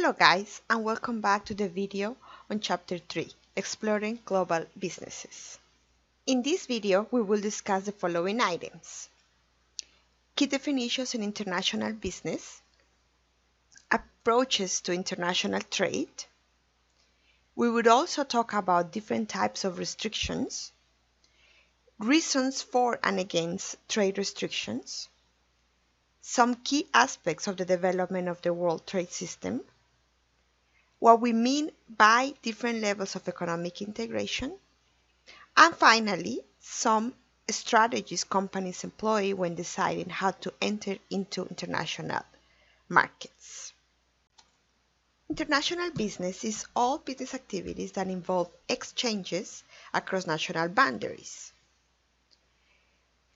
Hello guys, and welcome back to the video on Chapter 3, Exploring Global Businesses. In this video, we will discuss the following items: key definitions in international business, approaches to international trade. We would also talk about different types of restrictions, reasons for and against trade restrictions, some key aspects of the development of the world trade system, what we mean by different levels of economic integration, and finally, some strategies companies employ when deciding how to enter into international markets. International business is all business activities that involve exchanges across national boundaries.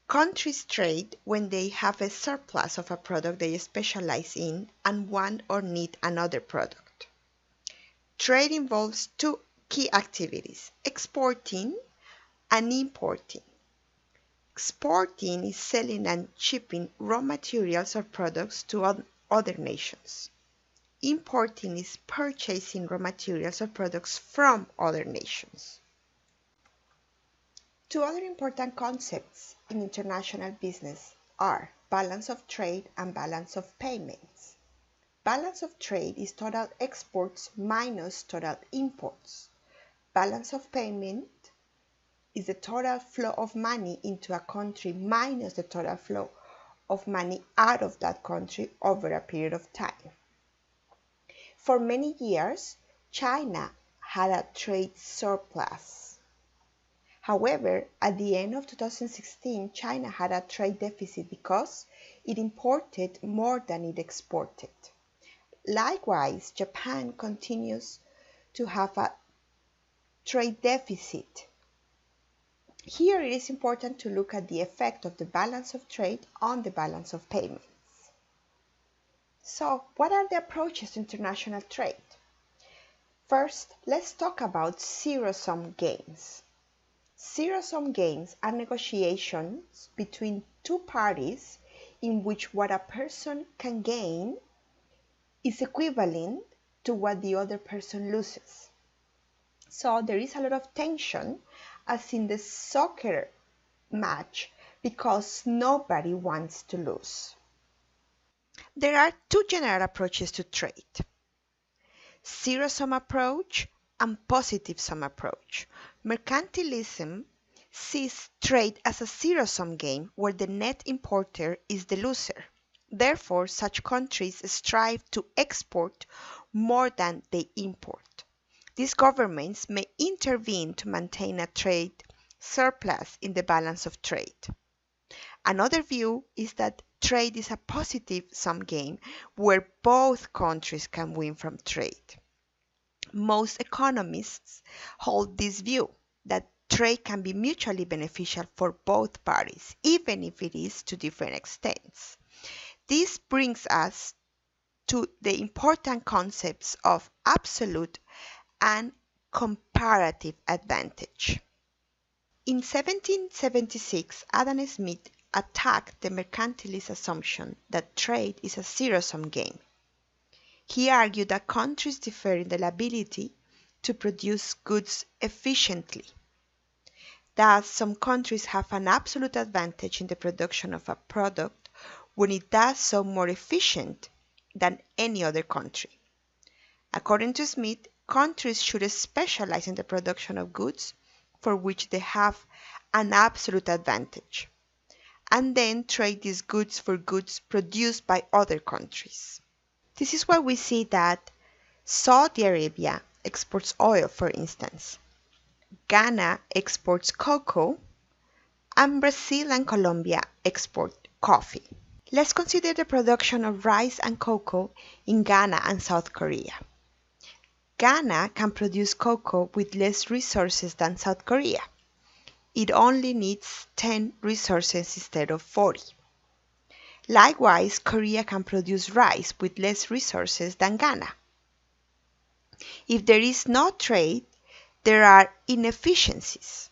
Countries trade when they have a surplus of a product they specialize in and want or need another product. Trade involves two key activities: exporting and importing. Exporting is selling and shipping raw materials or products to other nations. Importing is purchasing raw materials or products from other nations. Two other important concepts in international business are balance of trade and balance of payments. Balance of trade is total exports minus total imports. Balance of payment is the total flow of money into a country minus the total flow of money out of that country over a period of time. For many years, China had a trade surplus. However, at the end of 2016, China had a trade deficit because it imported more than it exported. Likewise, Japan continues to have a trade deficit. Here it is important to look at the effect of the balance of trade on the balance of payments. So, what are the approaches to international trade? First, let's talk about zero-sum games. Zero-sum games are negotiations between two parties in which what a person can gain is equivalent to what the other person loses. So there is a lot of tension, as in the soccer match, because nobody wants to lose. There are two general approaches to trade: zero-sum approach and positive-sum approach. Mercantilism sees trade as a zero-sum game where the net importer is the loser. Therefore, such countries strive to export more than they import. These governments may intervene to maintain a trade surplus in the balance of trade. Another view is that trade is a positive-sum game where both countries can win from trade. Most economists hold this view, that trade can be mutually beneficial for both parties, even if it is to different extents. This brings us to the important concepts of absolute and comparative advantage. In 1776, Adam Smith attacked the mercantilist assumption that trade is a zero-sum game. He argued that countries differ in their ability to produce goods efficiently. Thus, some countries have an absolute advantage in the production of a product when it does so more efficient than any other country. According to Smith, countries should specialize in the production of goods for which they have an absolute advantage, and then trade these goods for goods produced by other countries. This is why we see that Saudi Arabia exports oil, for instance, Ghana exports cocoa, and Brazil and Colombia export coffee. Let's consider the production of rice and cocoa in Ghana and South Korea. Ghana can produce cocoa with less resources than South Korea. It only needs 10 resources instead of 40. Likewise, Korea can produce rice with less resources than Ghana. If there is no trade, there are inefficiencies.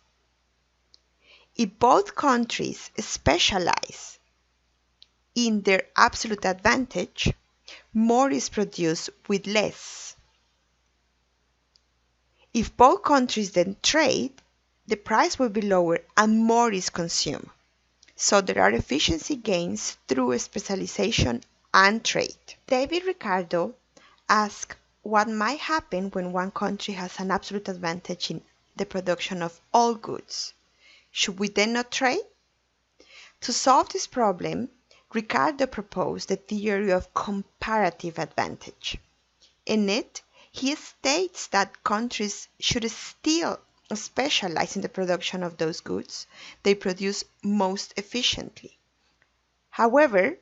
If both countries specialize in their absolute advantage, more is produced with less. If both countries then trade, the price will be lower and more is consumed. So there are efficiency gains through specialization and trade. David Ricardo asked what might happen when one country has an absolute advantage in the production of all goods. Should we then not trade? To solve this problem, Ricardo proposed the theory of comparative advantage. In it, he states that countries should still specialize in the production of those goods they produce most efficiently. However,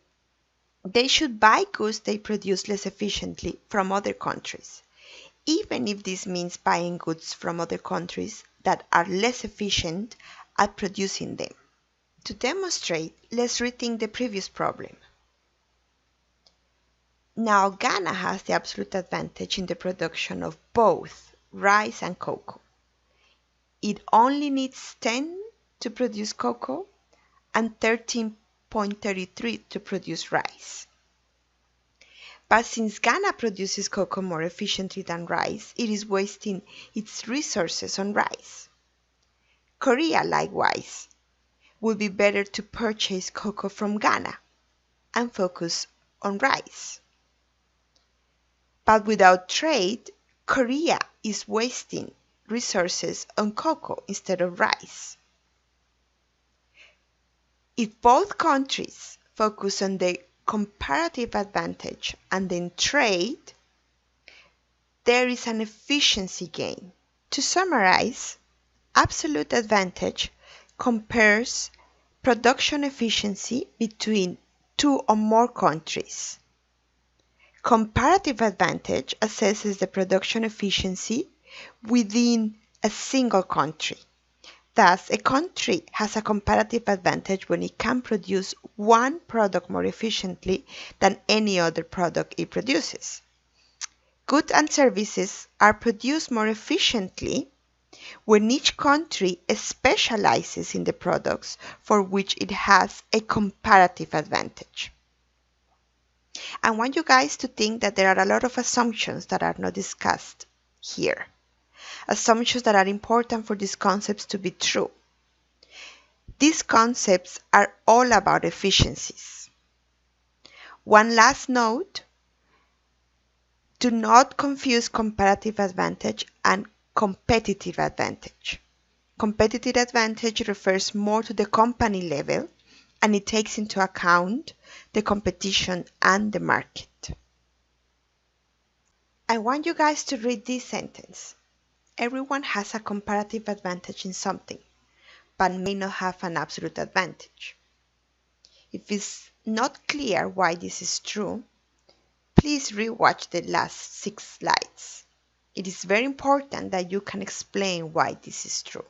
they should buy goods they produce less efficiently from other countries, even if this means buying goods from other countries that are less efficient at producing them. To demonstrate, let's rethink the previous problem. Now Ghana has the absolute advantage in the production of both rice and cocoa. It only needs 10 to produce cocoa and 13.33 to produce rice. But since Ghana produces cocoa more efficiently than rice, it is wasting its resources on rice. Korea, likewise, would be better to purchase cocoa from Ghana and focus on rice. But without trade, Korea is wasting resources on cocoa instead of rice. If both countries focus on the comparative advantage and then trade, there is an efficiency gain. To summarize, absolute advantage compares production efficiency between two or more countries. Comparative advantage assesses the production efficiency within a single country. Thus, a country has a comparative advantage when it can produce one product more efficiently than any other product it produces. Goods and services are produced more efficiently when each country specializes in the products for which it has a comparative advantage. I want you guys to think that there are a lot of assumptions that are not discussed here. Assumptions that are important for these concepts to be true. These concepts are all about efficiencies. One last note, do not confuse comparative advantage and competitive advantage. Competitive advantage refers more to the company level and it takes into account the competition and the market. I want you guys to read this sentence. Everyone has a comparative advantage in something, but may not have an absolute advantage. If it's not clear why this is true, please rewatch the last 6 slides. It is very important that you can explain why this is true.